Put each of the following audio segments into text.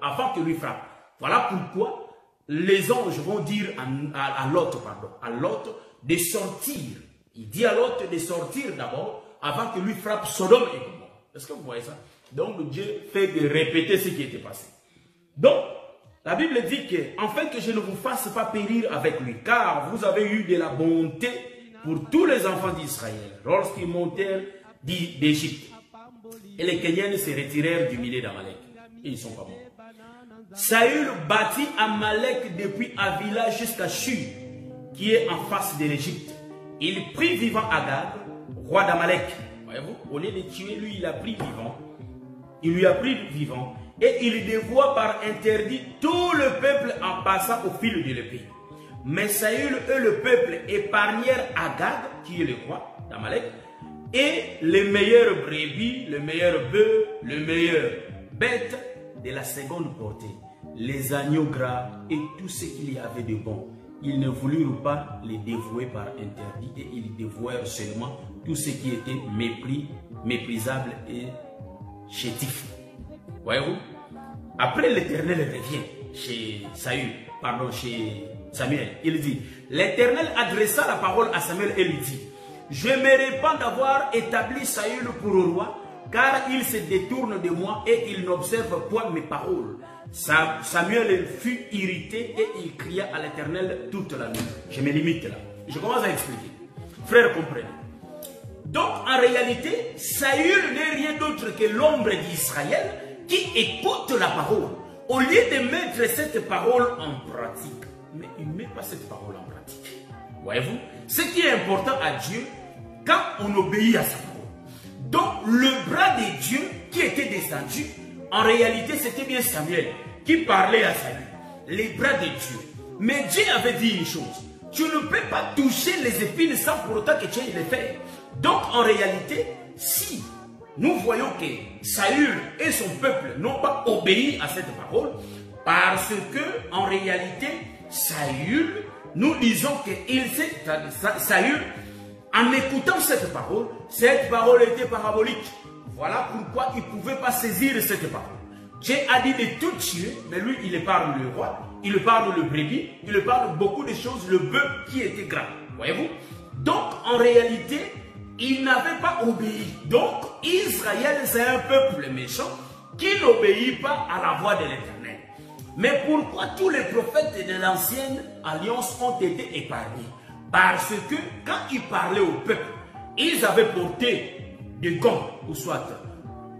avant qu'il lui frappe. Voilà pourquoi les anges vont dire à Lot, de sortir. Il dit à Lot de sortir d'abord avant que lui frappe Sodome et Gomorrhe. Est-ce que vous voyez ça? Donc Dieu fait de répéter ce qui était passé. Donc, la Bible dit que, afin que je ne vous fasse pas périr avec lui, car vous avez eu de la bonté pour tous les enfants d'Israël, lorsqu'ils montèrent d'Égypte. Et les Kenyans se retirèrent du milieu d'Amalek. Et ils ne sont pas morts. Saül bâtit Amalek depuis Avila jusqu'à Shur, qui est en face de l'Égypte. Il prit vivant Agag, roi d'Amalek. Voyez-vous, au lieu de tuer, lui, il a pris vivant. Il lui a pris vivant. Et il dévoie par interdit tout le peuple en passant au fil de l'épée. Mais Saül et le peuple épargnèrent Agag, qui est le roi d'Amalek, et les meilleurs brebis, le meilleur bœuf, le meilleur bête de la seconde portée, les agneaux gras et tout ce qu'il y avait de bon. Ils ne voulurent pas les dévouer par interdit et ils dévouèrent seulement tout ce qui était méprisable et chétif. Voyez-vous? Après, l'Éternel revient chez Samuel. Il dit, l'Éternel adressa la parole à Samuel et lui dit, je me répands d'avoir établi Saül pour roi, car il se détourne de moi et il n'observe point mes paroles. Samuel fut irrité et il cria à l'Éternel toute la nuit. Je me limite là. Je commence à expliquer. Frères, comprenez. Donc, en réalité, Saül n'est rien d'autre que l'ombre d'Israël qui écoute la parole. Au lieu de mettre cette parole en pratique, mais il ne met pas cette parole en pratique. Voyez-vous? Ce qui est important à Dieu, quand on obéit à sa parole. Donc, le bras de Dieu qui était descendu, en réalité, c'était bien Samuel qui parlait à Saül. Les bras de Dieu. Mais Dieu avait dit une chose. Tu ne peux pas toucher les épines sans pour autant que tu aies les faire. Donc, en réalité, si nous voyons que Saül et son peuple n'ont pas obéi à cette parole, parce que, en réalité, Saül, nous disons que Saül, en écoutant cette parole était parabolique. Voilà pourquoi il ne pouvait pas saisir cette parole. Dieu a dit de tout tuer, mais lui, il parle le roi, il parle le brebis, il parle beaucoup de choses, le bœuf qui était gras. Voyez-vous? Donc, en réalité, il n'avait pas obéi. Donc, Israël, c'est un peuple méchant qui n'obéit pas à la voix de l'Éternel. Mais pourquoi tous les prophètes de l'ancienne alliance ont été épargnés? Parce que quand ils parlaient au peuple, ils avaient porté des gants, ou soit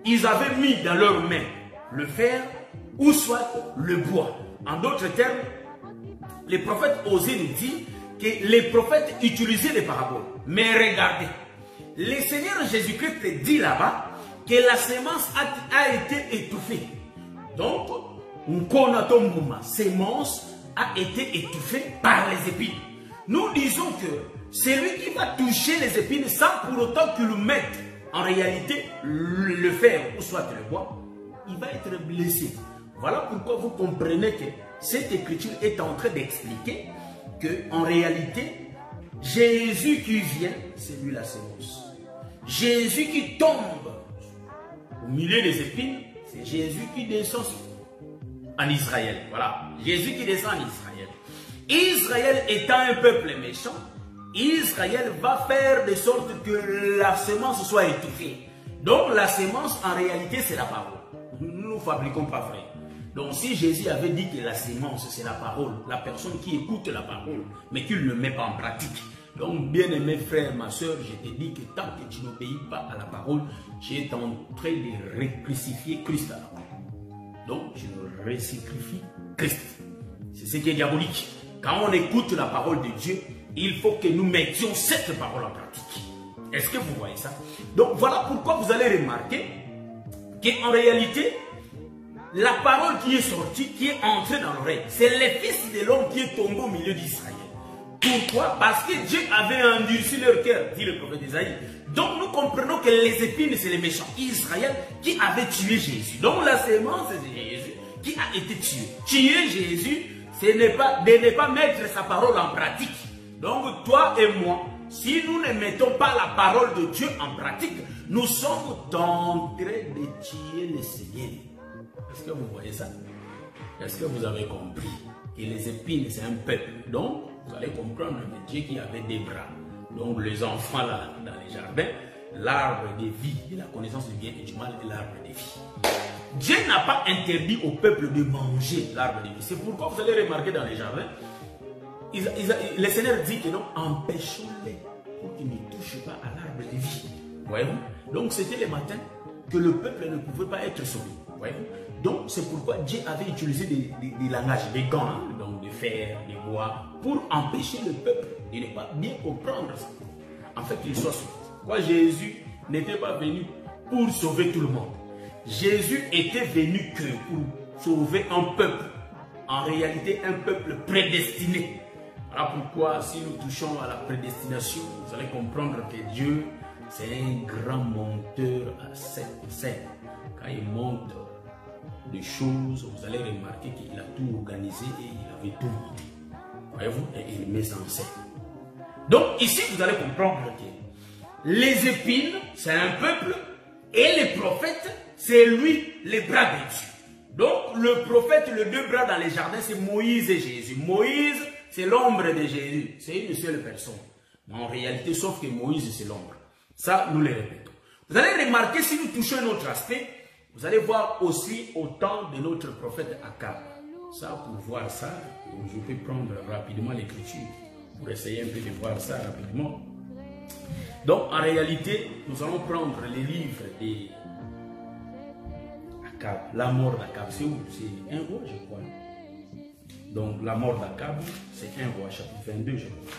ils avaient mis dans leurs mains le fer, ou soit le bois. En d'autres termes, les prophètes osaient nous dire que les prophètes utilisaient des paraboles. Mais regardez, le Seigneur Jésus-Christ dit là-bas que la semence a été étouffée. Donc, la semence a été étouffée par les épines. Nous disons que celui qui va toucher les épines sans pour autant qu'il mette en réalité le fer ou soit le bois, il va être blessé. Voilà pourquoi vous comprenez que cette écriture est en train d'expliquer que en réalité, Jésus qui vient, c'est lui la semence. Jésus qui tombe au milieu des épines, c'est Jésus qui descend en Israël. Voilà, Jésus qui descend en Israël. Israël étant un peuple méchant, Israël va faire de sorte que la semence soit étouffée. Donc la semence en réalité c'est la parole. Nous ne fabriquons pas vrai. Donc si Jésus avait dit que la semence c'est la parole, la personne qui écoute la parole, mais qui ne le met pas en pratique. Donc bien aimé frère, ma soeur, je te dis que tant que tu n'obéis pas à la parole, tu es en train de crucifier Christ à la parole. Donc je resacrifie Christ. C'est ce qui est diabolique. Quand on écoute la parole de Dieu, il faut que nous mettions cette parole en pratique. Est-ce que vous voyez ça? Donc voilà pourquoi vous allez remarquer qu'en réalité, la parole qui est sortie, qui est entrée dans l'oreille, c'est le Fils de l'homme qui est tombé au milieu d'Israël. Pourquoi? Parce que Dieu avait endurci leur cœur, dit le prophète Isaïe. Donc nous comprenons que les épines, c'est les méchants. Israël qui avait tué Jésus. Donc la sémence de Jésus qui a été tué. Tuer Jésus, ce n'est pas de ne pas mettre sa parole en pratique. Donc toi et moi, si nous ne mettons pas la parole de Dieu en pratique, nous sommes en train de tuer le Seigneur. Est-ce que vous voyez ça? Est-ce que vous avez compris que les épines, c'est un peuple? Donc, vous allez comprendre que Dieu qui avait des bras. Donc, les enfants là, dans les jardins, l'arbre de vie, de la connaissance du bien et du mal est l'arbre de vie. Dieu n'a pas interdit au peuple de manger l'arbre de vie. C'est pourquoi vous allez remarquer dans les jardins, le Seigneur dit que non, empêchons-les pour qu'ils ne touchent pas à l'arbre de vie. Voyez-vous? Donc, c'était le matin que le peuple ne pouvait pas être sauvé. Voyez-vous? Donc, c'est pourquoi Dieu avait utilisé des langages, des gants, hein, donc de fer, de bois, pour empêcher le peuple de ne pas bien comprendre ça. En fait, qu'il soit sauvé. Quoi, Jésus n'était pas venu pour sauver tout le monde. Jésus était venu que pour sauver un peuple. En réalité, un peuple prédestiné. Voilà pourquoi, si nous touchons à la prédestination, vous allez comprendre que Dieu, c'est un grand monteur à scène. Quand il monte des choses, vous allez remarquer qu'il a tout organisé et il avait tout monté. Voyez-vous? Et il met en scène. Donc ici, vous allez comprendre que les épines, c'est un peuple, et les prophètes, c'est lui, les bras de Dieu. Donc le prophète, les deux bras dans les jardins, c'est Moïse et Jésus. Moïse, c'est l'ombre de Jésus. C'est une seule personne. Mais en réalité, sauf que Moïse, c'est l'ombre. Ça, nous le répétons. Vous allez remarquer, si nous touchons un autre aspect, vous allez voir aussi au temps de notre prophète Akab. Ça, pour voir ça, je peux prendre rapidement l'écriture pour essayer un peu de voir ça rapidement. Donc, en réalité, nous allons prendre les livres de Akab, la mort d'Akab. C'est où? C'est un roi, je crois. Donc, la mort d'Akab, c'est un roi, chapitre 22, je crois.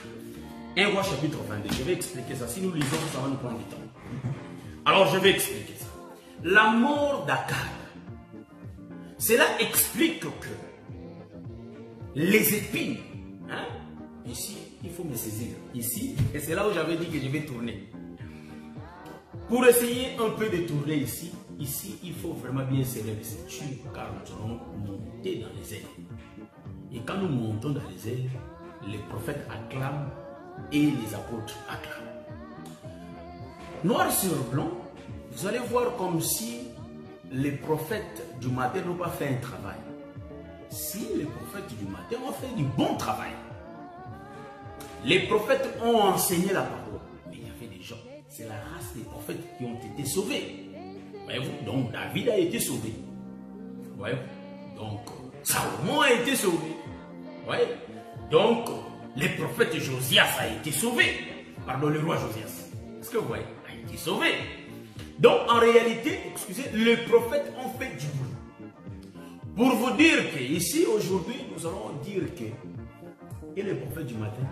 Un roi, chapitre 22. Je vais expliquer ça. Si nous lisons, ça va nous prendre du temps. Alors, je vais expliquer ça. La mort d'Akab, cela explique que les épines, hein, ici, il faut me saisir, ici, et c'est là où j'avais dit que je vais tourner. Pour essayer un peu de tourner ici, il faut vraiment bien serrer les ceintures, car nous allons monter dans les airs. Et quand nous montons dans les airs, les prophètes acclament et les apôtres acclament. Noir sur blanc, vous allez voir comme si les prophètes du matin n'ont pas fait un travail. Si les prophètes du matin ont fait du bon travail, les prophètes ont enseigné la parole. Mais il y avait des gens, c'est la race des prophètes qui ont été sauvés. Voyez-vous? Donc David a été sauvé. Voyez-vous? Donc Salomon a été sauvé. Voyez? Donc le prophète Josias a été sauvé. Pardon, le roi Josias. Est-ce que vous voyez? A été sauvé. Donc en réalité, excusez, les prophètes ont fait du boulot. Pour vous dire que ici aujourd'hui, nous allons dire que et les prophètes du matin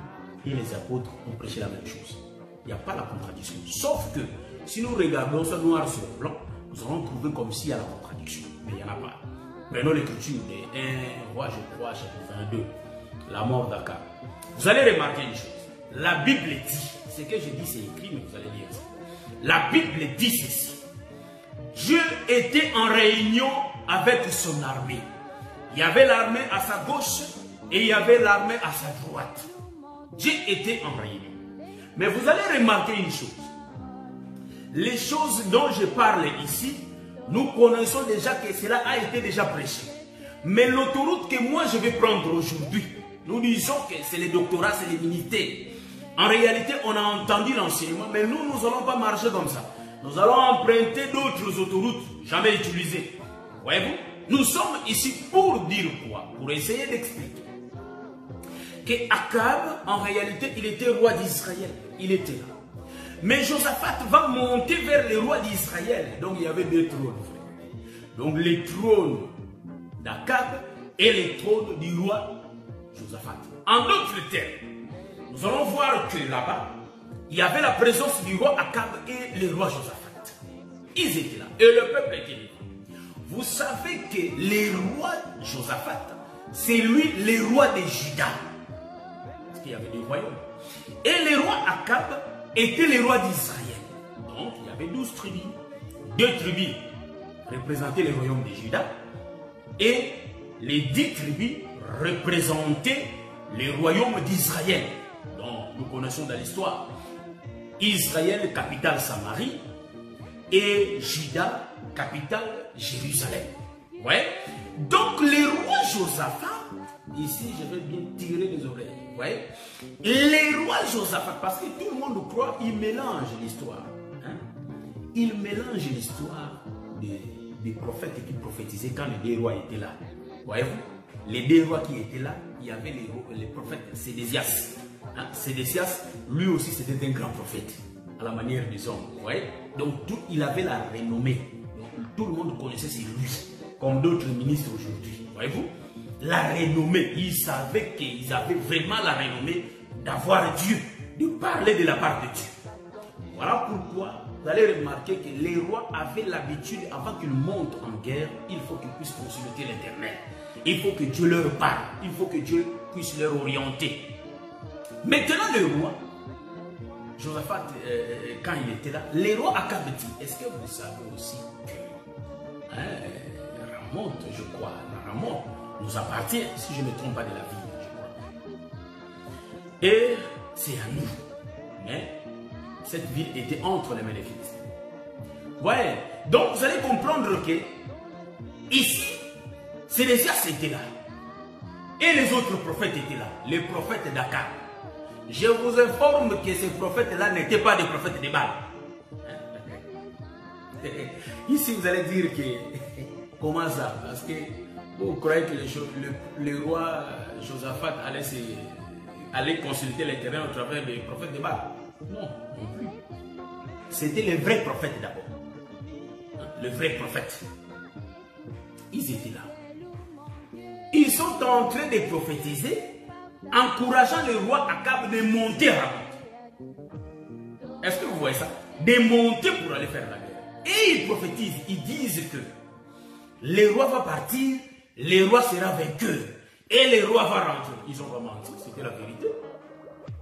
et les apôtres ont prêché la même chose. Il n'y a pas la contradiction. Sauf que si nous regardons ça noir sur blanc, nous allons trouver comme s'il y a la contradiction. Mais il n'y en a pas. Prenons l'écriture de 1 roi, je crois, chapitre 22, la mort d'Akab. Vous allez remarquer une chose. La Bible dit, ce que je dis c'est écrit, mais vous allez lire ça. La Bible dit ceci. Dieu était en réunion avec son armée. Il y avait l'armée à sa gauche et il y avait l'armée à sa droite. Dieu était en réunion. Mais vous allez remarquer une chose. Les choses dont je parle ici, nous connaissons déjà que cela a été déjà prêché. Mais l'autoroute que moi je vais prendre aujourd'hui, nous disons que c'est le doctorat, c'est les militaires. En réalité, on a entendu l'enseignement, mais nous n'allons pas marcher comme ça. Nous allons emprunter d'autres autoroutes jamais utilisées. Voyez-vous? Nous sommes ici pour dire quoi? Pour essayer d'expliquer que Akab, en réalité, il était roi d'Israël. Il était là. Mais Josaphat va monter vers le roi d'Israël. Donc il y avait deux trônes. Donc les trônes d'Akab et les trônes du roi Josaphat. En d'autres termes, nous allons voir que là-bas, il y avait la présence du roi Akab et le roi Josaphat. Ils étaient là. Et le peuple était là. Vous savez que le roi Josaphat, c'est lui le roi de Juda. Parce qu'il y avait des royaumes. Et le roi Akab était le roi d'Israël. Donc il y avait 12 tribus. 2 tribus représentaient le royaume de Juda. Et les 10 tribus représentaient le royaume d'Israël. Donc nous connaissons dans l'histoire. Israël, capitale Samarie. Et Juda, capitale Jérusalem. Ouais. Donc le roi Josaphat, ici je vais bien tirer les oreilles. Ouais. Le roi Josaphat, parce que tout le monde croit, il mélange l'histoire. Hein? Il mélange l'histoire des prophètes qui prophétisaient quand les deux rois étaient là. Voyez-vous? Les deux rois qui étaient là, il y avait les prophètes Sédécias. Hein? Sédécias, lui aussi c'était un grand prophète, à la manière des hommes. Voyez? Donc il avait la renommée. Donc, tout le monde connaissait c'est lui, comme d'autres ministres aujourd'hui. Voyez-vous? La renommée, ils savaient qu'ils avaient vraiment la renommée d'avoir Dieu, de parler de la part de Dieu. Voilà pourquoi vous allez remarquer que les rois avaient l'habitude, avant qu'ils montent en guerre, il faut qu'ils puissent consulter l'Éternel. Il faut que Dieu leur parle, il faut que Dieu puisse leur orienter. Maintenant le roi, Josaphat, quand il était là, les rois Akab dit, est-ce que vous savez aussi que Ramoth, je crois, Ramoth nous appartient, si je ne me trompe pas de la ville, je crois. Et c'est à nous. Mais cette ville était entre les mains des Philistins. Ouais, donc vous allez comprendre que ici, Sédécias était là. Et les autres prophètes étaient là. Les prophètes d'Akab. Je vous informe que ces prophètes-là n'étaient pas des prophètes de Baal. Ici, vous allez dire que... Comment ça? Parce que vous croyez que le roi Josaphat allait consulter l'Éternel au travers des prophètes de Baal? Non, non plus. C'était les vrais prophètes d'abord. Le vrai prophète. Ils étaient là. Ils sont en train de prophétiser, encourageant le roi Akab de monter à Ramoth. Est-ce que vous voyez ça? De monter pour aller faire la guerre. Et ils prophétisent, ils disent que le roi va partir, le roi sera vainqueur. Et le roi va rentrer. Ils ont vraiment menti, c'était la vérité.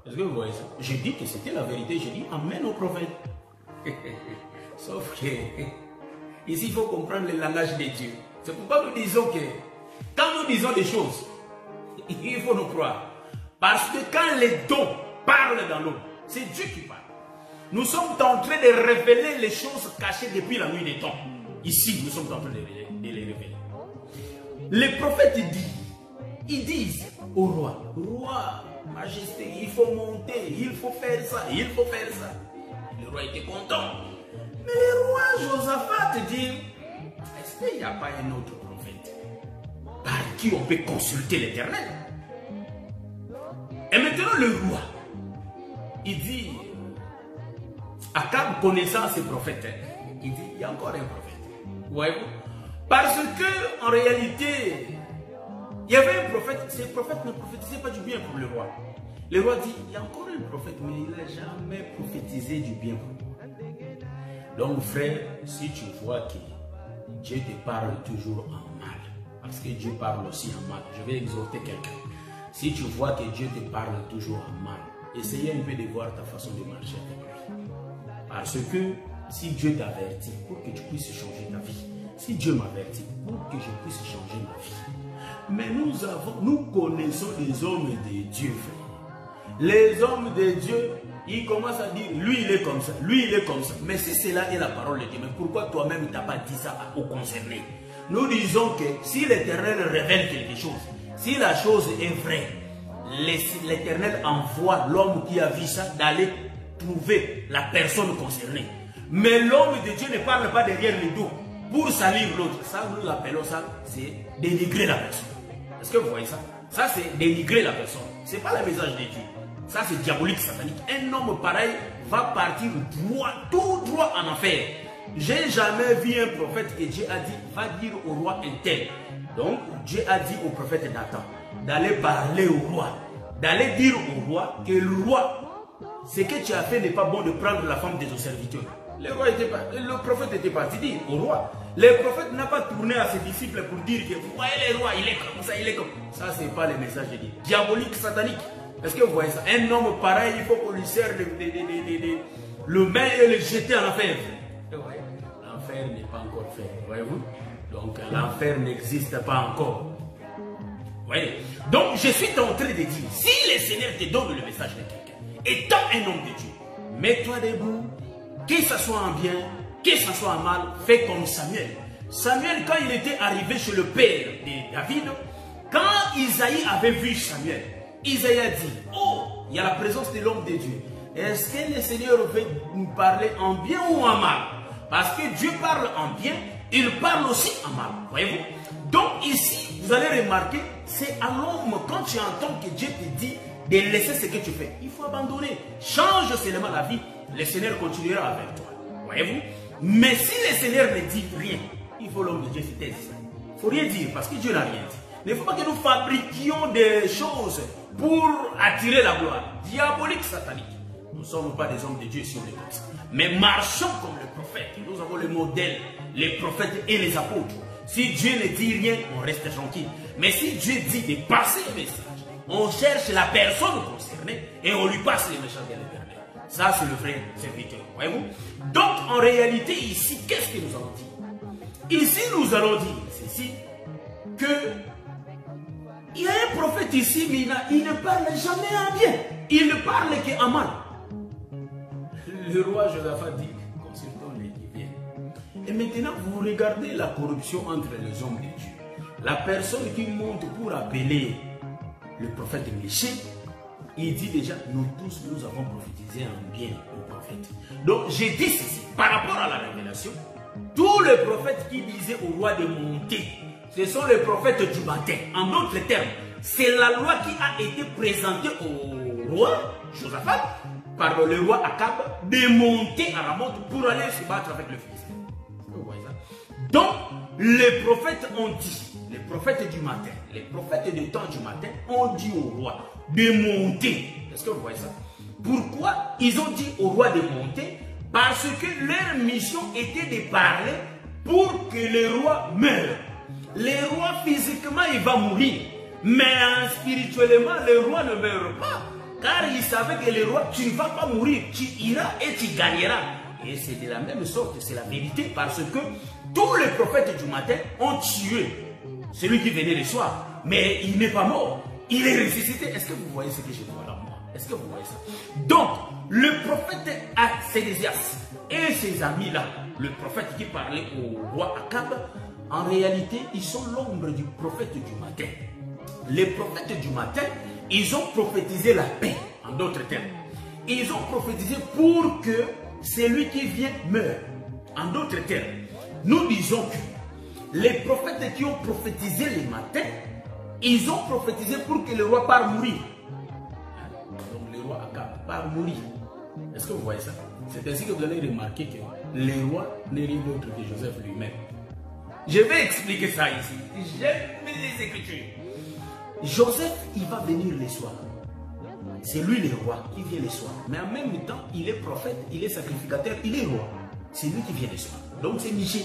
Est-ce que vous voyez ça? J'ai dit que c'était la vérité, j'ai dit amen au prophète. Sauf que, ici il faut comprendre le langage de Dieu. C'est pourquoi nous disons que, quand nous disons des choses, il faut nous croire. Parce que quand les dons parlent dans l'eau, c'est Dieu qui parle. Nous sommes en train de révéler les choses cachées depuis la nuit des temps. Ici, nous sommes en train de les révéler. Les prophètes ils disent au roi, roi, majesté, il faut monter, il faut faire ça, il faut faire ça. Le roi était content. Mais le roi Josaphat dit, est-ce qu'il n'y a pas un autre prophète par qui on peut consulter l'Éternel? Et maintenant le roi, il dit, Akab connaissant ces prophètes, il dit, il y a encore un prophète. Voyez-vous? Parce que en réalité, il y avait un prophète, ces prophètes ne prophétisaient pas du bien pour le roi. Le roi dit, il y a encore un prophète, mais il n'a jamais prophétisé du bien pour moi. Donc frère, si tu vois que Dieu te parle toujours en mal, parce que Dieu parle aussi en mal, je vais exhorter quelqu'un. Si tu vois que Dieu te parle toujours en mal, essayez un peu de voir ta façon de marcher avec lui. Parce que si Dieu t'avertit pour que tu puisses changer ta vie, si Dieu m'avertit pour que je puisse changer ma vie, mais nous connaissons les hommes de Dieu, frère. Les hommes de Dieu, ils commencent à dire, lui il est comme ça, lui il est comme ça. Mais si cela est la parole de Dieu, mais pourquoi toi-même tu n'as pas dit ça aux concernés? Nous disons que si l'Éternel révèle quelque chose, si la chose est vraie, l'Éternel envoie l'homme qui a vu ça d'aller trouver la personne concernée. Mais l'homme de Dieu ne parle pas derrière le dos pour salir l'autre. Ça, nous l'appelons ça, c'est dénigrer la personne. Est-ce que vous voyez ça? Ça, c'est dénigrer la personne. Ce n'est pas le message de Dieu. Ça, c'est diabolique, satanique. Un homme pareil va partir droit, tout droit en enfer. J'ai jamais vu un prophète que Dieu a dit, va dire au roi un tel. Donc, Dieu a dit au prophète Nathan d'aller parler au roi, d'aller dire au roi que le roi, ce que tu as fait n'est pas bon de prendre la femme de ton serviteur. Le prophète était parti dire au roi. Le prophète n'a pas tourné à ses disciples pour dire que vous voyez le roi, il est comme ça, il est comme ça. Ça, c'est pas le message de Dieu. Diabolique, satanique. Est-ce que vous voyez ça? Un homme pareil, il faut qu'on lui serre le main et le jeter en enfer. L'enfer n'est pas encore fait, voyez-vous? Donc l'enfer n'existe pas encore. Voyez? Donc je suis en train de dire, si le Seigneur te donne le message de quelqu'un, étant un homme de Dieu, mets-toi debout, que ce soit en bien, que ce soit en mal, fais comme Samuel. Samuel, quand il était arrivé chez le père de David, quand Isaïe avait vu Samuel, Isaïe a dit, oh, il y a la présence de l'homme de Dieu. Est-ce que le Seigneur veut nous parler en bien ou en mal? Parce que Dieu parle en bien, il parle aussi en mal. Voyez-vous? Donc ici, vous allez remarquer, c'est à l'homme, quand tu entends que Dieu te dit de laisser ce que tu fais, il faut abandonner. Change seulement la vie, le Seigneur continuera avec toi. Voyez-vous? Mais si le Seigneur ne dit rien, il faut l'homme de Dieu se taise. Il ne faut rien dire parce que Dieu n'a rien dit. Il ne faut pas que nous fabriquions des choses pour attirer la gloire. Diabolique, satanique. Nous ne sommes pas des hommes de Dieu si on est comme ça. Mais marchons comme le prophète. Nous avons le modèle, les prophètes et les apôtres. Si Dieu ne dit rien, on reste tranquille. Mais si Dieu dit de passer le message, on cherche la personne concernée et on lui passe les messages de l'Éternel. Ça, c'est le vrai serviteur. Voyez-vous? Donc, en réalité, ici, qu'est-ce que nous allons dire? Ici, nous allons dire ceci, que il y a un prophète ici, mais il ne parle jamais en bien. Il ne parle qu'en mal. Le roi Josaphat dit, consultons les qui viennent. Et maintenant, vous regardez la corruption entre les hommes de Dieu. La personne qui monte pour appeler le prophète Michée, il dit déjà, nous tous, nous avons prophétisé en bien au prophète. Donc, j'ai dit ceci, par rapport à la révélation, tous les prophètes qui disaient au roi de monter, ce sont les prophètes du matin. En d'autres termes, c'est la loi qui a été présentée au roi Josaphat par le roi Akab de monter à Ramoth pour aller se battre avec le Philistin. Vous voyez ça? Donc, les prophètes ont dit, les prophètes du matin, les prophètes du temps du matin ont dit au roi de monter. Est-ce que vous voyez ça? Pourquoi ils ont dit au roi de monter? Parce que leur mission était de parler pour que le roi meure. Le roi physiquement il va mourir, mais spirituellement le roi ne meurt pas. Car il savait que le roi, tu ne vas pas mourir, tu iras et tu gagneras. Et c'est de la même sorte, c'est la vérité, parce que tous les prophètes du matin ont tué celui qui venait le soir. Mais il n'est pas mort, il est ressuscité. Est-ce que vous voyez ce que je vois là, moi? Est-ce que vous voyez ça? Donc, le prophète Sédécias et ses amis-là, le prophète qui parlait au roi Akab, en réalité, ils sont l'ombre du prophète du matin. Les prophètes du matin, ils ont prophétisé la paix, en d'autres termes. Ils ont prophétisé pour que celui qui vient meure. En d'autres termes, nous disons que les prophètes qui ont prophétisé le matin, ils ont prophétisé pour que le roi part mourir. Donc le roi Akab part mourir. Est-ce que vous voyez ça? C'est ainsi que vous allez remarquer que le roi n'est rien d'autre que Joseph lui-même. Je vais expliquer ça ici. J'aime les Écritures. Joseph, il va venir le soir. C'est lui le roi qui vient le soir. Mais en même temps, il est prophète, il est sacrificateur, il est roi. C'est lui qui vient le soir. Donc c'est Michée.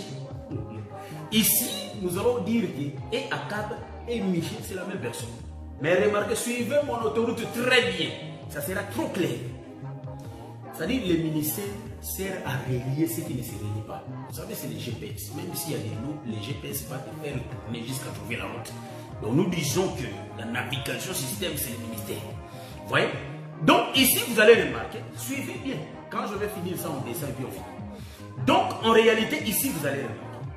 Ici, nous allons dire que et Akab et Michée, c'est la même personne. Mais remarquez, suivez mon autoroute très bien. Ça sera trop clair. C'est-à-dire le ministère sert à relier ce qui ne se relie pas. Vous savez, c'est les GPS. Même s'il y a des loups, les GPS vont te faire tourner jusqu'à trouver la route. Donc nous disons que la navigation système, c'est le ministère. Vous voyez? Donc ici, vous allez remarquer, suivez bien. Quand je vais finir ça, on descend et puis on finit. Donc en réalité, ici, vous allez remarquer.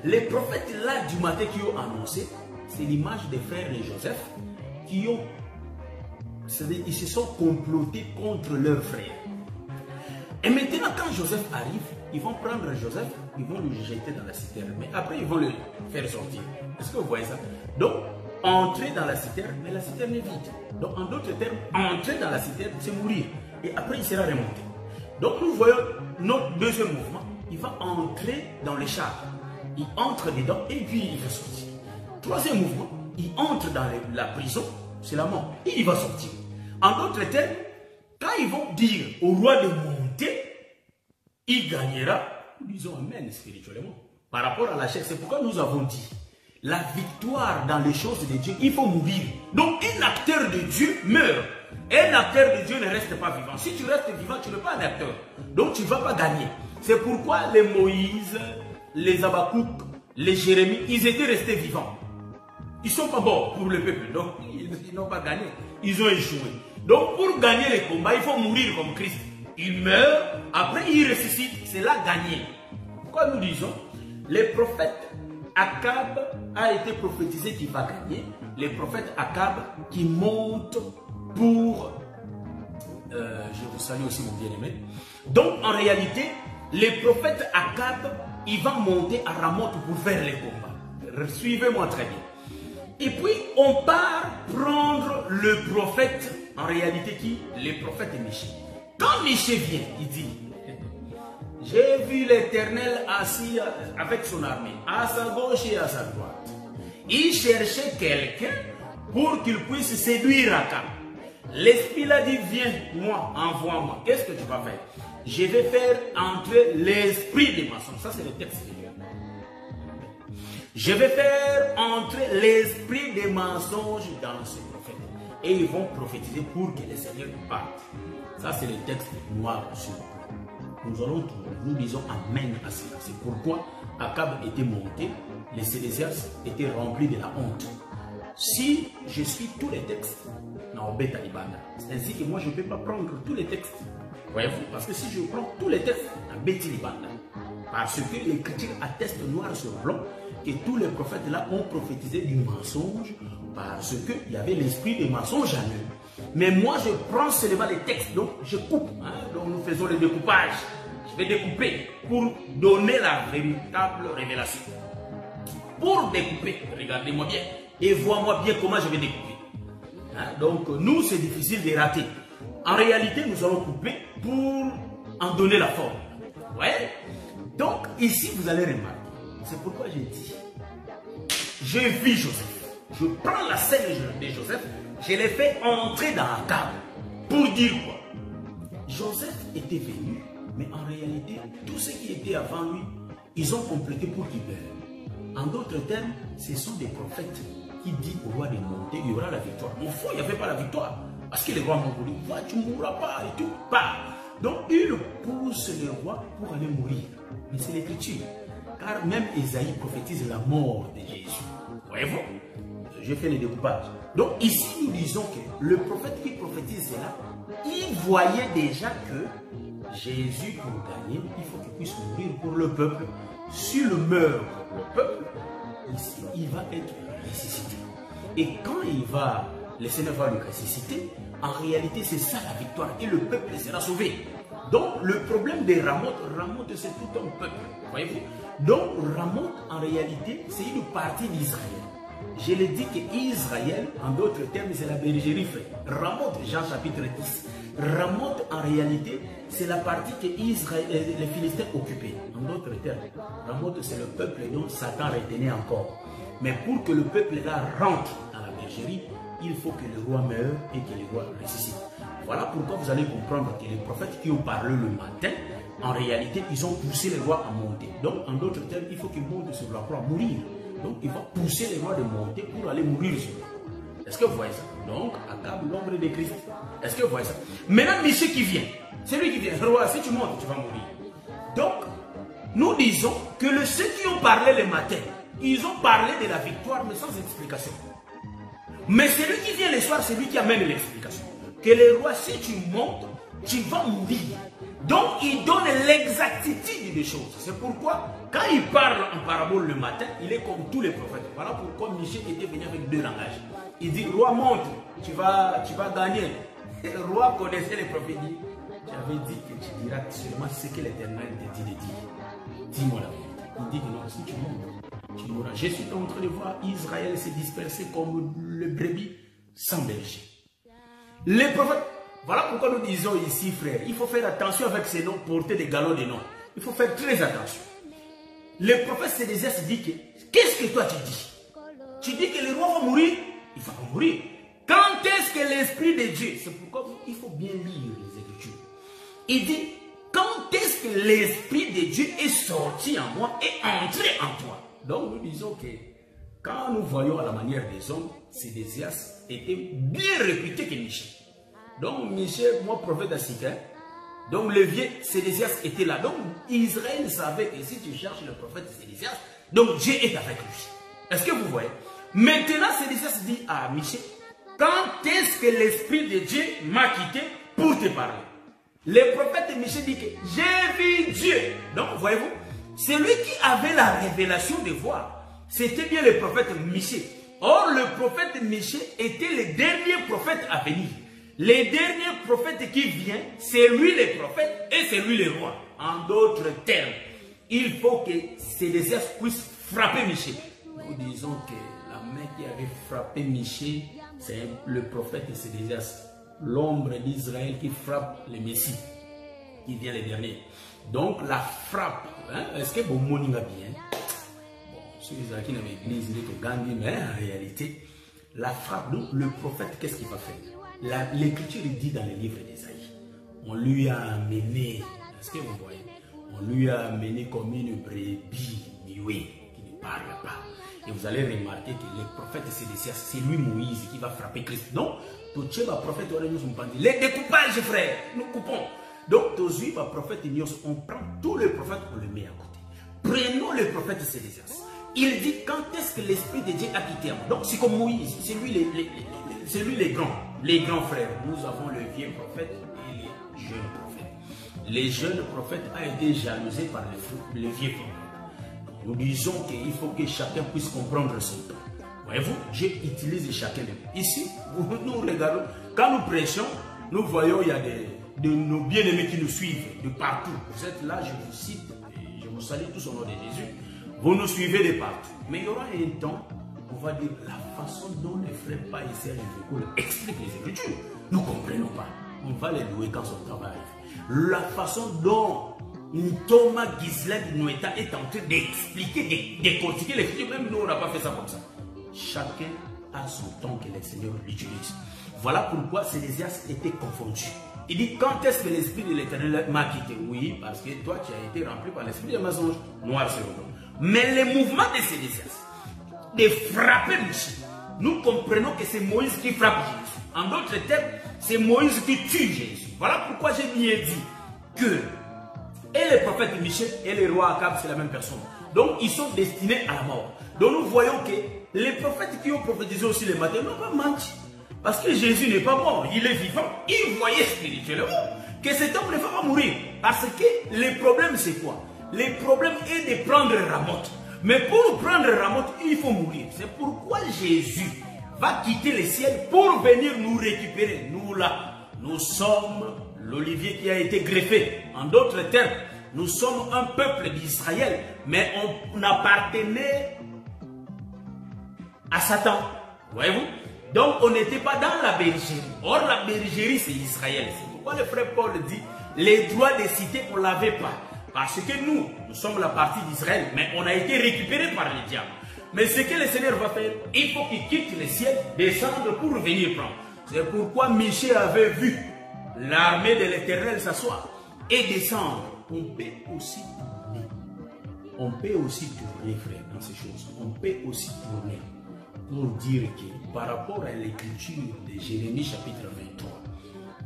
Les prophètes là du matin qui ont annoncé, c'est l'image des frères de Joseph qui ont, c'est-à-dire, ils se sont complotés contre leurs frères. Et maintenant, quand Joseph arrive, ils vont prendre Joseph, ils vont le jeter dans la citerne. Mais après, ils vont le faire sortir. Est-ce que vous voyez ça? Donc, entrer dans la citerne, mais la citerne est vide. Donc, en d'autres termes, entrer dans la citerne, c'est mourir. Et après, il sera remonté. Donc, nous voyons notre deuxième mouvement. Il va entrer dans les chars. Il entre dedans et puis il va sortir. Troisième mouvement, il entre dans la prison, c'est la mort. Et il va sortir. En d'autres termes, quand ils vont dire au roi de monter, il gagnera. Nous disons amen spirituellement. Par rapport à la chair, c'est pourquoi nous avons dit la victoire dans les choses de Dieu, il faut mourir. Donc un acteur de Dieu meurt. Un acteur de Dieu ne reste pas vivant. Si tu restes vivant, tu n'es pas un acteur. Donc tu ne vas pas gagner. C'est pourquoi les Moïse, les Habakkuk, les Jérémie, ils étaient restés vivants. Ils ne sont pas morts pour le peuple. Donc ils n'ont pas gagné. Ils ont échoué. Donc pour gagner les combats, il faut mourir comme Christ. Il meurt, après il ressuscite, c'est là gagner. Pourquoi nous disons, Le prophète Akab a été prophétisé qu'il va gagner. Le prophète Akab qui monte pour... je vous salue aussi mon bien-aimé. Donc en réalité, le prophète Akab, il va monter à Ramoth pour faire les combats. Suivez-moi très bien. Et puis on part prendre le prophète, en réalité qui? Le prophète Michée. Quand Michée vient, il dit, j'ai vu l'Éternel assis avec son armée, à sa gauche et à sa droite. Il cherchait quelqu'un pour qu'il puisse séduire Akab. L'Esprit l'a dit, viens, moi, envoie-moi. Qu'est-ce que tu vas faire? Je vais faire entrer l'esprit des mensonges. Ça, c'est le texte. Je vais faire entrer l'esprit des mensonges dans ce prophète. Et ils vont prophétiser pour que les seigneurs partent. Ça, c'est le texte noir sur blanc. Nous allons trouver, nous disons Amen à cela. C'est pourquoi Akab était monté, les Sédécias étaient remplis de la honte. Si je suis tous les textes, c'est ainsi que moi je ne peux pas prendre tous les textes. Voyez-vous, parce que si je prends tous les textes, parce que l'Écriture atteste noir sur blanc que tous les prophètes là ont prophétisé du mensonge parce qu'il y avait l'esprit des mensonges en eux. Mais moi je prends seulement les textes, donc je coupe. Donc nous faisons le découpage. Je vais découper pour donner la véritable révélation. Pour découper, regardez-moi bien et vois-moi bien comment je vais découper. Donc nous c'est difficile de rater. En réalité nous allons couper pour en donner la forme. Ouais. Donc ici vous allez remarquer. C'est pourquoi j'ai dit, j'ai vu Joseph. Je prends la scène de Joseph, je l'ai fait entrer dans la cave. Pour dire quoi? Joseph était venu, mais en réalité, tous ceux qui étaient avant lui, ils ont complété pour qu'il meure. En d'autres termes, ce sont des prophètes qui disent au roi de monter, il y aura la victoire. Mon frère, il n'y avait pas la victoire. Parce que les rois m'ont dit, va, tu ne mourras pas et tout. Pas. Donc, il pousse le roi pour aller mourir. Mais c'est l'écriture. Car même Esaïe prophétise la mort de Jésus. Voyez-vous? Je fais le découpage. Donc ici, nous disons que le prophète qui prophétise cela, il voyait déjà que Jésus, pour gagner, il faut qu'il puisse mourir pour le peuple. S'il meurt pour le peuple, ici, il va être ressuscité. Et quand le Seigneur va le ressusciter, en réalité, c'est ça la victoire. Et le peuple sera sauvé. Donc, le problème de Ramoth, c'est tout un peuple. Voyez-vous? Donc, Ramoth, en réalité, c'est une partie d'Israël. Je l'ai dit qu'Israël, en d'autres termes, c'est la bergerie frère. Ramoth, Jean chapitre 10. Ramoth, en réalité, c'est la partie que les Philistins occupaient. En d'autres termes, Ramoth, c'est le peuple dont Satan retenait encore. Mais pour que le peuple là rentre dans la bergerie, il faut que le roi meure et que le roi ressuscite. Voilà pourquoi vous allez comprendre que les prophètes qui ont parlé le matin, en réalité, ils ont poussé les rois à monter. Donc, en d'autres termes, il faut qu'ils montent sur la croix, mourir. Donc, il va pousser les rois de monter pour aller mourir sur la croix. Est-ce que vous voyez ça? Donc, Akab, l'ombre de Christ. Est-ce que vous voyez ça? Maintenant, Michée qui vient. C'est lui qui vient. Roi, si tu montes, tu vas mourir. Donc, nous disons que ceux qui ont parlé le matin, ils ont parlé de la victoire, mais sans explication. Mais celui qui vient le soir, c'est lui qui amène l'explication. Que le roi, si tu montes, tu vas mourir. Donc, il donne l'exactitude des choses. C'est pourquoi, quand il parle en parabole le matin, il est comme tous les prophètes. Voilà pourquoi Michée était venu avec deux langages. Il dit, roi, monte, tu vas gagner. Et le roi connaissait les prophéties. J'avais dit que tu diras seulement ce que l'Éternel te dit de dire. Dis-moi la vérité. Il dit que non, si tu montes, tu mourras. Je suis en train de voir Israël se disperser comme le brebis sans berger. Les prophètes, voilà pourquoi nous disons ici, frère, il faut faire attention avec ces noms, porter des galops de noms. Il faut faire très attention. Le prophète Sédécias dit que, qu'est-ce que toi tu dis? Tu dis que le roi va mourir? Il va mourir. Quand est-ce que l'Esprit de Dieu, c'est pourquoi il faut bien lire les Écritures. Il dit, quand est-ce que l'Esprit de Dieu est sorti en moi et entré en toi? Donc nous disons que, quand nous voyons à la manière des hommes, Sédécias était bien réputé que Michée. Donc Michée, moi prophète d'Asikin, donc le vieux Sédécias était là. Donc Israël savait que si tu cherches le prophète Sédécias, donc Dieu est avec lui. Est-ce que vous voyez? Maintenant Sédécias dit à Michée, quand est-ce que l'Esprit de Dieu m'a quitté pour te parler? Le prophète Michée dit que j'ai vu Dieu. Donc voyez-vous, Celui qui avait la révélation de voir, c'était bien le prophète Michée. Or, le prophète Michée était le dernier prophète à venir. Les derniers prophètes qui viennent, c'est lui le prophète et c'est lui le roi. En d'autres termes, il faut que Sédécias puisse frapper Michée. Nous disons que la main qui avait frappé Michée, c'est le prophète Sédécias, l'ombre d'Israël qui frappe le Messie, qui vient le dernier. Donc la frappe, hein, est-ce que vous m'avez bien? Bon, ceux qui n'avaient l'église, ils ont gagné, mais en réalité, la frappe, donc le prophète, qu'est-ce qu'il va faire? L'écriture dit dans le livre d'Ésaïe, on lui a amené, est-ce que vous voyez? On lui a amené comme une brebis muette qui ne parle pas. Et vous allez remarquer que le prophète Sédécias, c'est lui Moïse qui va frapper Christ. Donc, tout ce prophète, les découpages, frère, nous coupons. Donc, tous les prophètes, on prend tous les prophètes, on les met à côté. Prenons le prophète Sédécias. Il dit quand est-ce que l'Esprit de Dieu a quitté moi. Donc, c'est comme Moïse, c'est lui les grands frères. Nous avons le vieux prophète et les jeunes prophètes. Les jeunes prophètes ont été jalousés par le vieux prophète. Nous disons qu'il faut que chacun puisse comprendre son temps. Voyez-vous, Dieu utilise chacun de nous. Ici, nous regardons, quand nous prêchons, nous voyons il y a de nos bien-aimés qui nous suivent de partout. Vous êtes là, je vous cite, et je vous salue tous au nom de Jésus. Vous nous suivez de partout. Mais il y aura un temps, on va dire, la façon dont les frères Païs et Jésus expliquent les Écritures. Nous ne comprenons pas. On va les louer quand son temps va arriver. La façon dont Thomas Ghislaine Noëta est en train d'expliquer, de décortiquer l'écriture, même nous on n'a pas fait ça comme ça. Chacun a son temps que le Seigneur l'utilise. Voilà pourquoi Sédécias était confondu. Il dit quand est-ce que l'Esprit de l'Éternel m'a quitté? Oui, parce que toi tu as été rempli par l'Esprit de mensonge, noir sur blanc. Mais le mouvement de Sédécias, de frapper Michée, nous comprenons que c'est Moïse qui frappe Jésus. En d'autres termes, c'est Moïse qui tue Jésus. Voilà pourquoi j'ai bien dit que et le prophète Michée et le roi Akab, c'est la même personne. Donc, ils sont destinés à la mort. Donc, nous voyons que les prophètes qui ont prophétisé aussi le matin n'ont pas menti. Parce que Jésus n'est pas mort, il est vivant. Il voyait spirituellement que cet homme ne va pas mourir. Parce que le problème, c'est quoi? Le problème est de prendre Ramoth. Mais pour prendre Ramoth, il faut mourir. C'est pourquoi Jésus va quitter le ciel pour venir nous récupérer. Nous là, nous sommes l'olivier qui a été greffé. En d'autres termes, nous sommes un peuple d'Israël, mais on appartenait à Satan. Voyez-vous? Donc on n'était pas dans la bergerie. Or la bergerie c'est Israël. C'est pourquoi le frère Paul dit, les droits des cités on ne l'avait pas. Parce que nous sommes la partie d'Israël, mais on a été récupérés par le diable. Mais ce que le Seigneur va faire, il faut qu'il quitte le ciel, descendre pour venir prendre. C'est pourquoi Michée avait vu l'armée de l'Éternel s'asseoir et descendre. On peut aussi tourner. On peut aussi tourner, frère, dans ces choses. On peut aussi tourner pour dire que par rapport à l'écriture de Jérémie chapitre 23,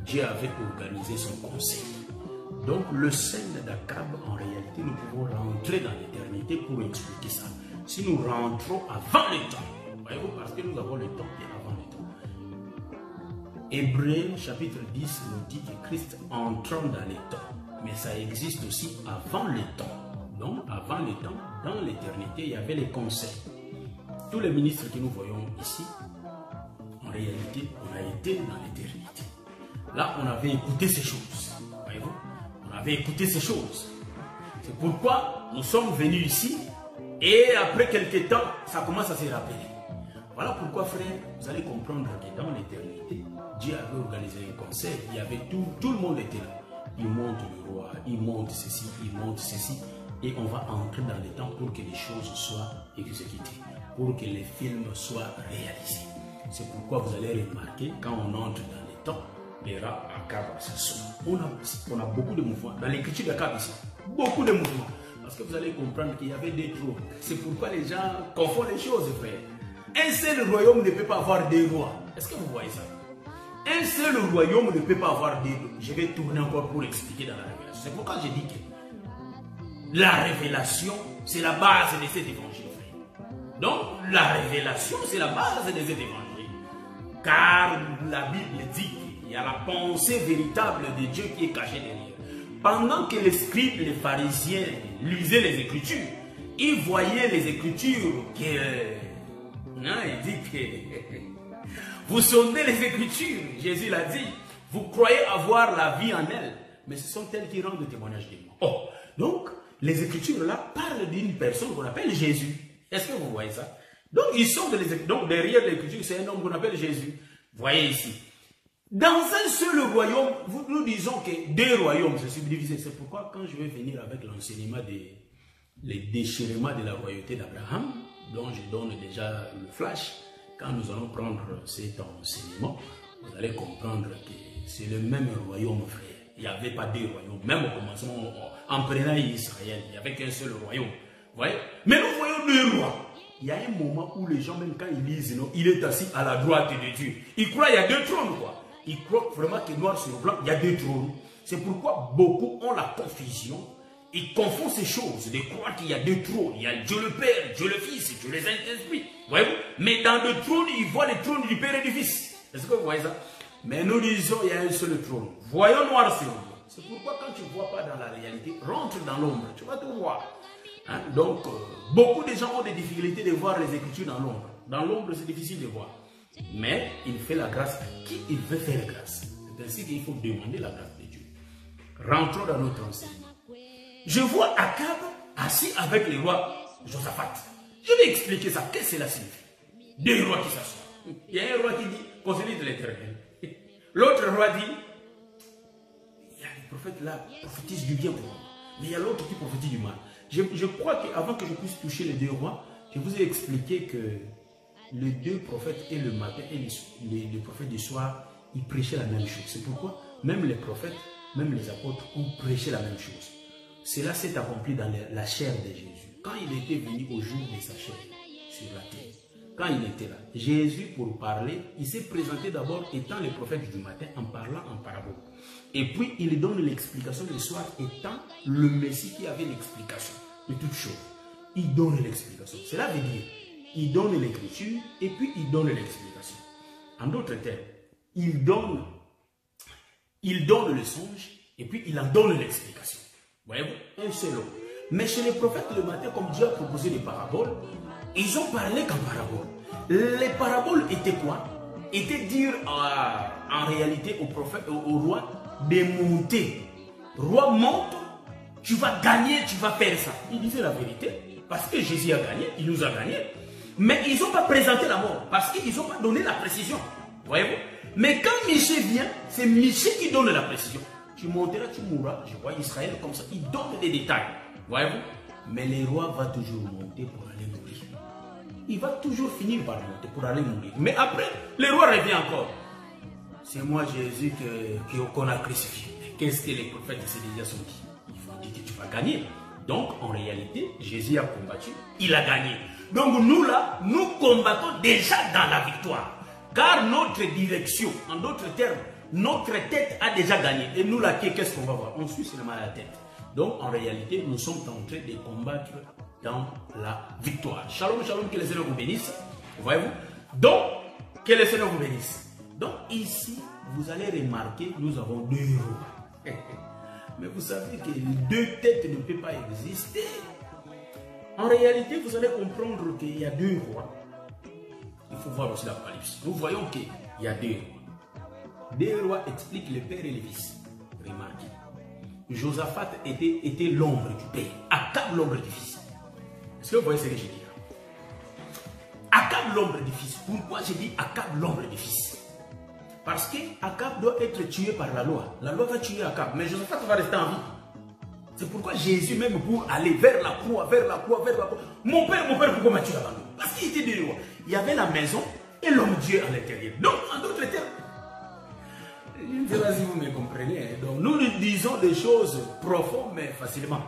Dieu avait organisé son conseil. Donc le sein d'Akab, en réalité, nous pouvons rentrer dans l'éternité pour expliquer ça. Si nous rentrons avant le temps, voyez-vous, parce que nous avons le temps et avant le temps. Hébreux chapitre 10 nous dit que Christ entrant dans les temps. Mais ça existe aussi avant le temps. Donc, avant le temps, dans l'éternité, il y avait les conseils. Tous les ministres que nous voyons ici, en réalité, on a été dans l'éternité. Là, on avait écouté ces choses. Voyez-vous? On avait écouté ces choses. C'est pourquoi nous sommes venus ici et après quelques temps, ça commence à se rappeler. Voilà pourquoi, frère, vous allez comprendre que dans l'éternité, Dieu avait organisé un conseil. Il y avait tout le monde était là. Il monte le roi, il monte ceci, il monte ceci. Et on va entrer dans le temps pour que les choses soient exécutées, pour que les films soient réalisés. C'est pourquoi vous allez remarquer, quand on entre dans le temps, les rats Akab s'assoient. On a beaucoup de mouvements. Dans l'écriture d'Akab ici, beaucoup de mouvements. Parce que vous allez comprendre qu'il y avait des trous. C'est pourquoi les gens confondent les choses, frère. Un seul royaume ne peut pas avoir deux rois. Est-ce que vous voyez ça? Un seul royaume ne peut pas avoir deux rois. Je vais tourner encore pour expliquer dans la révélation. C'est pourquoi je dis que la révélation, c'est la base de cet évangile, frère. Donc, la révélation, c'est la base de cet évangile. Car la Bible dit qu'il y a la pensée véritable de Dieu qui est cachée derrière. pendant que les scribes, les pharisiens lisaient les Écritures, ils voyaient les Écritures que... non, il dit que... vous sondez les Écritures, Jésus l'a dit. Vous croyez avoir la vie en elles, mais ce sont elles qui rendent le témoignage de moi. Oh, donc, les Écritures là parlent d'une personne qu'on appelle Jésus. Est-ce que vous voyez ça? Donc, ils sortent de l'Écriture. Donc, derrière l'Écriture, c'est un homme qu'on appelle Jésus. Voyez ici. Dans un seul royaume, nous disons que deux royaumes se subdivisent. C'est pourquoi quand je vais venir avec l'enseignement les déchirements de la royauté d'Abraham, dont je donne déjà le flash, quand nous allons prendre cet enseignement, vous allez comprendre que c'est le même royaume, frère. Il n'y avait pas deux royaumes. Même au commencement, en prenant Israël, il n'y avait qu'un seul royaume. Vous voyez? Mais nous voyons deux rois. Il y a un moment où les gens, même quand ils lisent, non, il est assis à la droite de Dieu. Ils croient qu'il y a deux trônes, quoi. Ils croient vraiment que noir sur blanc, il y a deux trônes. C'est pourquoi beaucoup ont la confusion. Ils confondent ces choses, de croire qu'il y a deux trônes. Il y a Dieu le Père, Dieu le Fils, Dieu le Saint-Esprit. Voyez-vous? Mais dans le trône, ils voient le trône du Père et du Fils. Est-ce que vous voyez ça? Mais nous disons qu'il y a un seul trône. Voyons noir sur blanc. C'est pourquoi quand tu ne vois pas dans la réalité, rentre dans l'ombre, tu vas tout voir. Hein? Donc, beaucoup de gens ont des difficultés de voir les Écritures dans l'ombre. Dans l'ombre, c'est difficile de voir. Mais il fait la grâce à qui il veut faire grâce. C'est ainsi qu'il faut demander la grâce de Dieu. Rentrons dans notre enseignement. Je vois Akab assis avec le roi Josaphat. Je vais expliquer ça. Qu'est-ce que cela signifie? Deux rois qui s'assoient. Il y a un roi qui dit, conseiller de l'Éternel. L'autre roi dit, il y a les prophètes là, prophétisent du bien pour moi. Mais il y a l'autre qui prophétise du mal. Je crois qu'avant que je puisse toucher les deux rois, je vous ai expliqué que les deux prophètes, et le matin et les prophètes du soir, ils prêchaient la même chose. C'est pourquoi même les prophètes, même les apôtres ont prêché la même chose. Cela s'est accompli dans la chair de Jésus. Quand il était venu au jour de sa chair sur la terre, quand il était là, Jésus, pour parler, il s'est présenté d'abord étant le prophète du matin en parlant en parabole. Et puis, il donne l'explication du soir étant le Messie qui avait l'explication de toutes choses. Il donne l'explication. Cela veut dire, il donne l'écriture et puis il donne l'explication. En d'autres termes, il donne le songe et puis il en donne l'explication. Voyez-vous, un seul homme. Mais chez les prophètes le matin, comme Dieu a proposé des paraboles, ils ont parlé qu'en paraboles. Les paraboles étaient quoi? Étaient dire en réalité au prophète, au roi, de monter. Roi, monte, tu vas gagner, tu vas faire ça. Il disait la vérité, parce que Jésus a gagné, il nous a gagné. Mais ils n'ont pas présenté la mort, parce qu'ils n'ont pas donné la précision. Voyez-vous? Mais quand Michée vient, c'est Michée qui donne la précision. Tu monteras, tu mourras. Je vois Israël comme ça, il donne des détails. Voyez-vous? Mais le roi va toujours monter pour aller mourir. Il va toujours finir par monter pour aller mourir. Mais après, le roi revient encore. C'est moi Jésus qu'on a crucifié. Qu'est-ce que les prophètes de ces déjà sont dit? Il faut dire que tu vas gagner. Donc, en réalité, Jésus a combattu, il a gagné. Donc, nous là, nous combattons déjà dans la victoire. Car notre direction, en d'autres termes, notre tête a déjà gagné. Et nous là, qu'est-ce qu'on va voir? On suit seulement la tête. Donc, en réalité, nous sommes en train de combattre dans la victoire. Shalom, shalom, que le Seigneur vous bénisse. Voyez-vous? Donc, que le Seigneur vous bénisse. Donc, ici, vous allez remarquer, nous avons deux rois. Mais vous savez que deux têtes ne peuvent pas exister. En réalité, vous allez comprendre qu'il y a deux rois. Il faut voir aussi l'Apocalypse. Nous voyons qu'il y a deux rois. Deux rois expliquent le Père et le Fils. Remarquez. Josaphat était l'ombre du Père. Akab l'ombre du Fils. Est-ce que vous voyez ce que je dis? Akab l'ombre du Fils. Pourquoi je dis Akab l'ombre du Fils? Parce que Akab doit être tué par la loi. La loi va tuer Akab, mais Josaphat va rester en vie. C'est pourquoi Jésus, même pour aller vers la croix, vers la croix, vers la croix. Mon père, pourquoi m'as-tu abandonné? Parce qu'il était des rois. Il y avait la maison et l'homme Dieu à l'intérieur. Donc, en d'autres termes, je ne sais pas si vous me comprenez. Donc, nous disons des choses profondes, mais facilement.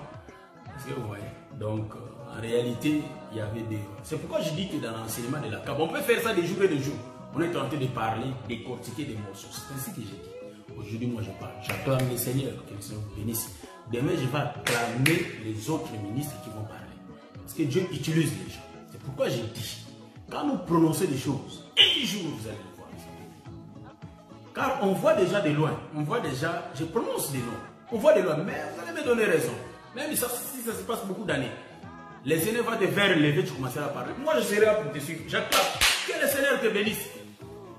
Est-ce que vous voyez? Donc, en réalité, il y avait des rois. C'est pourquoi je dis que dans l'enseignement de la CAB, on peut faire ça des jours et des jours. On est en train de parler, de décortiquer des morceaux. C'est ainsi que j'ai dit. Aujourd'hui, moi, je parle. J'acclame le Seigneur, que le Seigneur vous bénisse. Demain, je vais acclamer les autres ministres qui vont parler. Parce que Dieu utilise les gens. C'est pourquoi j'ai dit, quand nous prononçons des choses, un jour, vous allez le voir. Car on voit déjà de loin. On voit déjà, je prononce des noms. On voit des lois, mais vous allez me donner raison. Même si ça se passe beaucoup d'années. Les Seigneur va te faire lever, tu commenceras à parler. Moi, je serai là pour te suivre. J'acclame. Que le Seigneur te bénisse.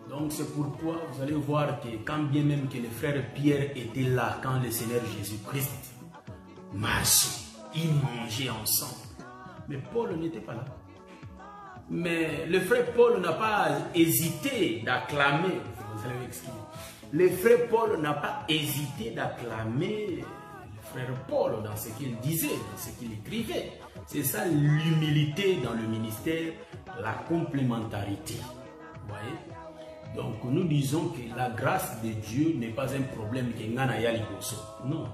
Donc, c'est pourquoi vous allez voir que quand bien même que le frère Pierre était là, quand le Seigneur Jésus-Christ marchait, ils mangeaient ensemble. Mais Paul n'était pas là. Mais le frère Paul n'a pas hésité d'acclamer. Vous allez m'excuser. Le frère Paul n'a pas hésité d'acclamer le frère Paul dans ce qu'il disait, dans ce qu'il écrivait. C'est ça l'humilité dans le ministère, la complémentarité. Vous voyez? Donc nous disons que la grâce de Dieu n'est pas un problème que Ngana Liboso. Non.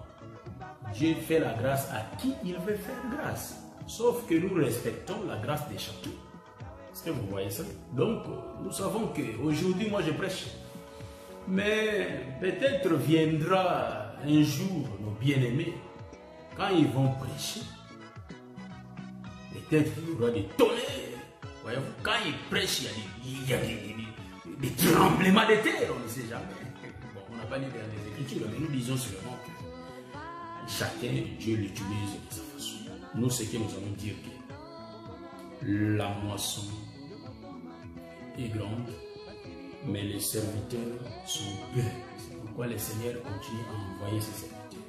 Dieu fait la grâce à qui il veut faire grâce. Sauf que nous respectons la grâce de chacun. Est-ce que vous voyez ça? Donc nous savons qu'aujourd'hui moi je prêche. Mais peut-être viendra un jour nos bien-aimés, quand ils vont prêcher, peut-être il y aura des tonnerres. Voyez-vous, quand ils prêchent, il y a des tremblements de terre, on ne sait jamais. Bon, on n'a pas lu dans les Écritures, mais nous disons seulement que chacun, Dieu l'utilise de sa façon. Nous, ce que nous allons dire, que la moisson est grande, mais les serviteurs sont peu. C'est pourquoi le Seigneur continue à envoyer ses serviteurs.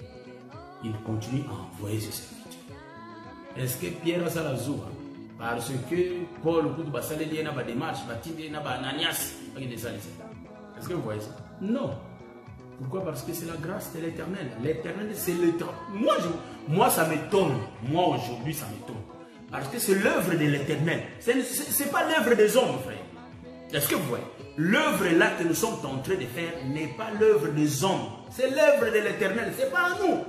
Il continue à envoyer ses serviteurs. Est-ce que Pierre a ça la joue? Parce que Paul, il y a des démarches, il y a des Ananias. Est-ce que vous voyez ça? Non. Pourquoi? Parce que c'est la grâce de l'Éternel. L'Éternel, c'est l'éternel. Moi, ça m'étonne. Moi, aujourd'hui, ça m'étonne. Parce que c'est l'œuvre de l'Éternel. Ce n'est pas l'œuvre des hommes, frère. Est-ce que vous voyez? L'œuvre là que nous sommes en train de faire n'est pas l'œuvre des hommes. C'est l'œuvre de l'Éternel. Ce n'est pas à nous.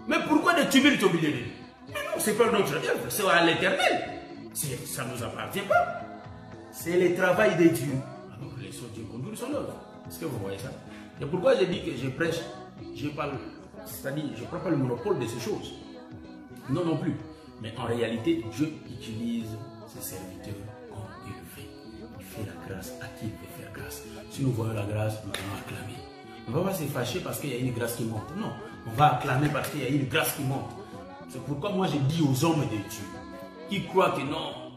Mais pourquoi des tumultes au milieu de nous? Mais non, ce n'est pas notre œuvre. C'est à l'Éternel. Ça ne nous appartient pas. C'est le travail de Dieu. Alors laissons Dieu conduire son œuvre. Est-ce que vous voyez ça? C'est pourquoi je dis que je prêche. Je parle, c'est-à-dire, je ne prends pas le monopole de ces choses. Non, non plus. Mais en réalité, Dieu utilise ses serviteurs comme il le fait. Il fait la grâce à qui il veut faire grâce. Si nous voyons la grâce, nous allons acclamer. On ne va pas se fâcher parce qu'il y a une grâce qui monte. Non, on va acclamer parce qu'il y a une grâce qui monte. C'est pourquoi moi je dis aux hommes de Dieu qui croient que non,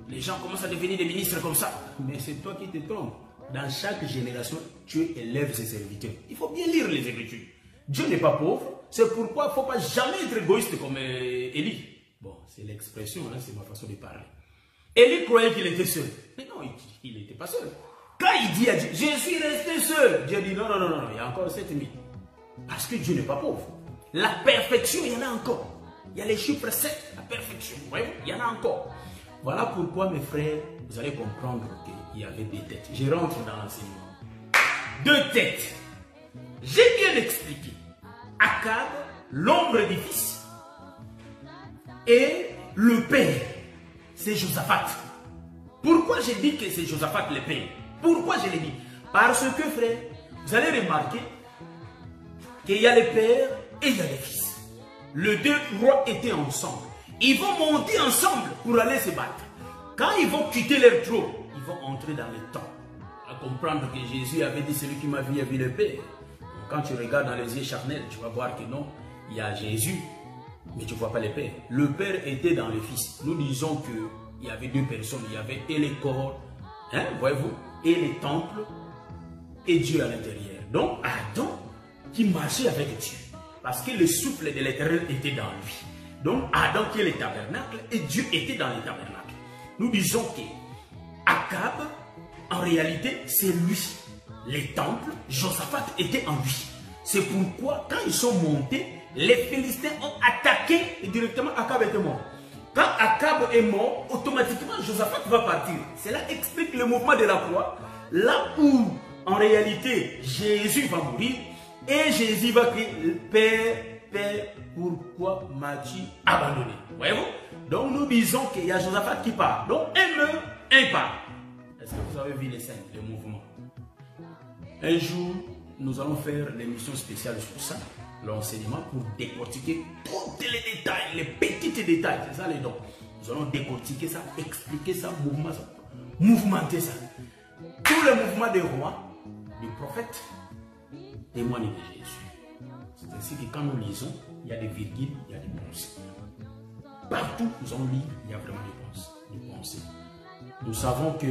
les gens commencent à devenir des ministres comme ça. Mais c'est toi qui te trompes. Dans chaque génération, Dieu élève ses serviteurs. Il faut bien lire les Écritures. Dieu n'est pas pauvre. C'est pourquoi il ne faut pas jamais être égoïste comme Élie. Bon, c'est l'expression, hein, c'est ma façon de parler. Élie croyait qu'il était seul. Mais non, il n'était pas seul. Quand il dit à Dieu, je suis resté seul, Dieu dit non, non, non, non, il y a encore 7000. Parce que Dieu n'est pas pauvre. La perfection, il y en a encore. Il y a les chiffres 7, la perfection. Vous voyez, il y en a encore. Voilà pourquoi, mes frères, vous allez comprendre qu'il y avait des têtes. Je rentre dans l'enseignement. 2 têtes. J'ai bien expliqué. Akab, l'ombre du fils, et le père, c'est Josaphat. Pourquoi j'ai dit que c'est Josaphat le père? Pourquoi je l'ai dit? Parce que, frère, vous allez remarquer qu'il y a le père et il y a le fils. Les 2 rois étaient ensemble. Ils vont monter ensemble pour aller se battre. Quand ils vont quitter leur trône, ils vont entrer dans le temps. À comprendre que Jésus avait dit, celui qui m'a vu a vu le Père. Quand tu regardes dans les yeux charnels, tu vas voir que non, il y a Jésus, mais tu ne vois pas le Père. Le Père était dans le Fils. Nous disons qu'il y avait 2 personnes. Il y avait et les corps, hein, voyez-vous, et les temples, et Dieu à l'intérieur. Donc Adam qui marchait avec Dieu. Parce que le souffle de l'Éternel était dans lui. Donc Adam qui est le tabernacle et Dieu était dans le tabernacle. Nous disons que Akab, en réalité, c'est lui. Les temples, Josaphat était en lui. C'est pourquoi quand ils sont montés, les Philistins ont attaqué et directement Akab était mort. Quand Akab est mort, automatiquement Josaphat va partir. Cela explique le mouvement de la croix. Là où, en réalité, Jésus va mourir. Et Jésus va crier, Père, Père, pourquoi m'as-tu abandonné? Voyez-vous? Donc nous disons qu'il y a Josaphat qui part. Donc un meurt, un part. Est-ce que vous avez vu les scènes, les mouvements? Un jour, nous allons faire l'émission spéciale sur ça, l'enseignement, pour décortiquer tous les détails, les petits détails. C'est ça les dons. Nous allons décortiquer ça, expliquer ça, mouvementer ça. Tous les mouvements des rois, des prophètes, témoignent de Jésus. C'est ainsi que quand nous lisons, il y a des virgules, il y a des pensées. Partout où on lit, il y a vraiment des pensées. Nous savons que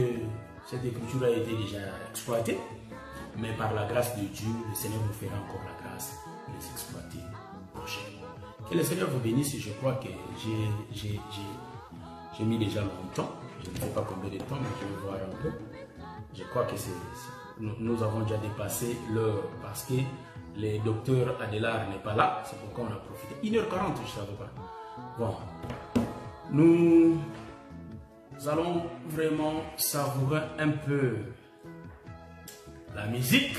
cette écriture a été déjà exploitée, mais par la grâce de Dieu, le Seigneur nous fera encore la grâce de les exploiter prochainement. Que le Seigneur vous bénisse. Je crois que j'ai mis déjà longtemps. Je ne sais pas combien de temps, mais je vais voir un peu. Je crois que nous avons déjà dépassé l'heure parce que le docteur Adélard n'est pas là. C'est pourquoi on a profité. 1h40, je ne savais pas. Bon. Nous allons vraiment savourer un peu la musique.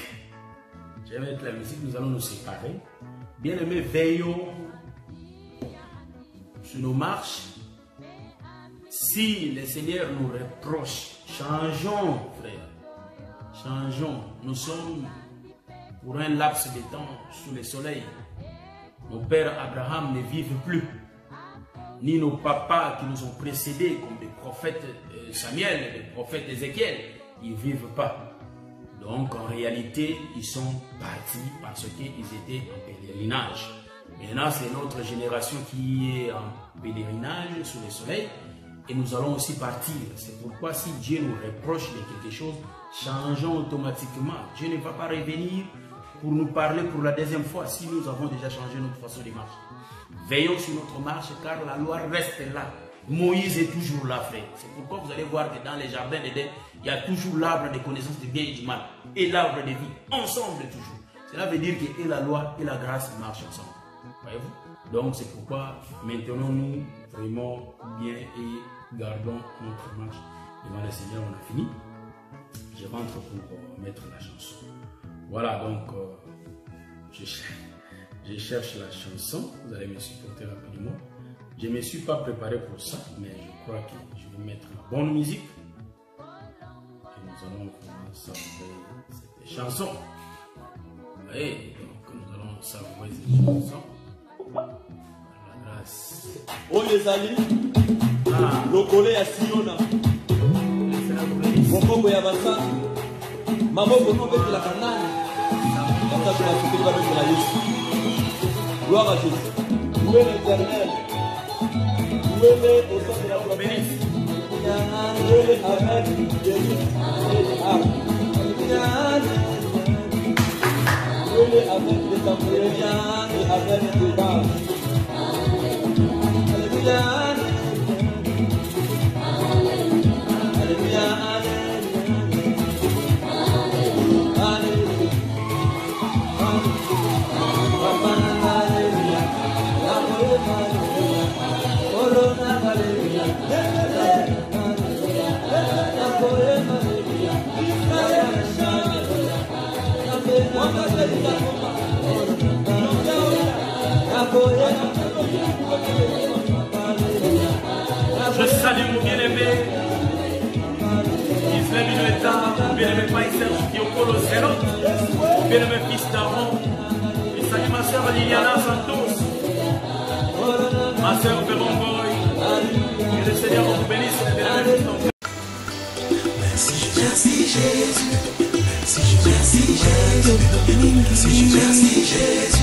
Je vais mettre la musique, nous allons nous séparer. Bien aimés, veillons sur nos marches. Si le Seigneur nous reproche, changeons, frère. Changeons. Nous sommes pour un laps de temps sous le soleil. Nos pères Abraham ne vivent plus. Ni nos papas qui nous ont précédés, comme les prophètes Samuel, les prophètes Ézéchiel, ils ne vivent pas. Donc en réalité, ils sont partis parce qu'ils étaient en pèlerinage. Maintenant, c'est notre génération qui est en pèlerinage sous le soleil et nous allons aussi partir. C'est pourquoi si Dieu nous reproche de quelque chose, changeons automatiquement. Dieu ne va pas revenir pour nous parler pour la deuxième fois si nous avons déjà changé notre façon de marcher. Veillons sur notre marche car la loi reste là. Moïse est toujours là, frère. C'est pourquoi vous allez voir que dans les jardins d'Éden, il y a toujours l'arbre de connaissance du bien et du mal et l'arbre de vie, ensemble toujours. Cela veut dire que et la loi et la grâce marchent ensemble. Voyez-vous? Donc c'est pourquoi maintenons-nous vraiment bien et gardons notre marche devant le Seigneur. On a fini. Je rentre pour mettre la chanson. Voilà, donc je cherche la chanson. Vous allez me supporter rapidement. Je ne me suis pas préparé pour ça, mais je crois que je vais mettre la bonne musique. Et nous allons commencer à savourer cette chanson. Vous voyez, donc nous allons savourer cette chanson. Par la grâce. Oh les amis, le collet à Siona. Mokoko ya basani. Mamoko no beti la kanani. Kata kwa kutoka beti la Yesu. Gloire à Jésus. Louez l'Éternel. Louez-le au sein de la promesse. Louez-le avec Jésus. Louez-le avec les tambourins et avec les barres. Alléluia. Alléluia. Je salue mon bien-aimé Israël Inueta, mon bien-aimé Païsel Kiokolo Zéro, mon bien-aimé fils d'Aaron. Je salue ma soeur Liliana Santos, ma soeur Véron Boy. Que le Seigneur vous bénisse, mon bien-aimé fils d'Aaron. Merci Jésus, merci Jésus, merci Jésus, merci Jésus.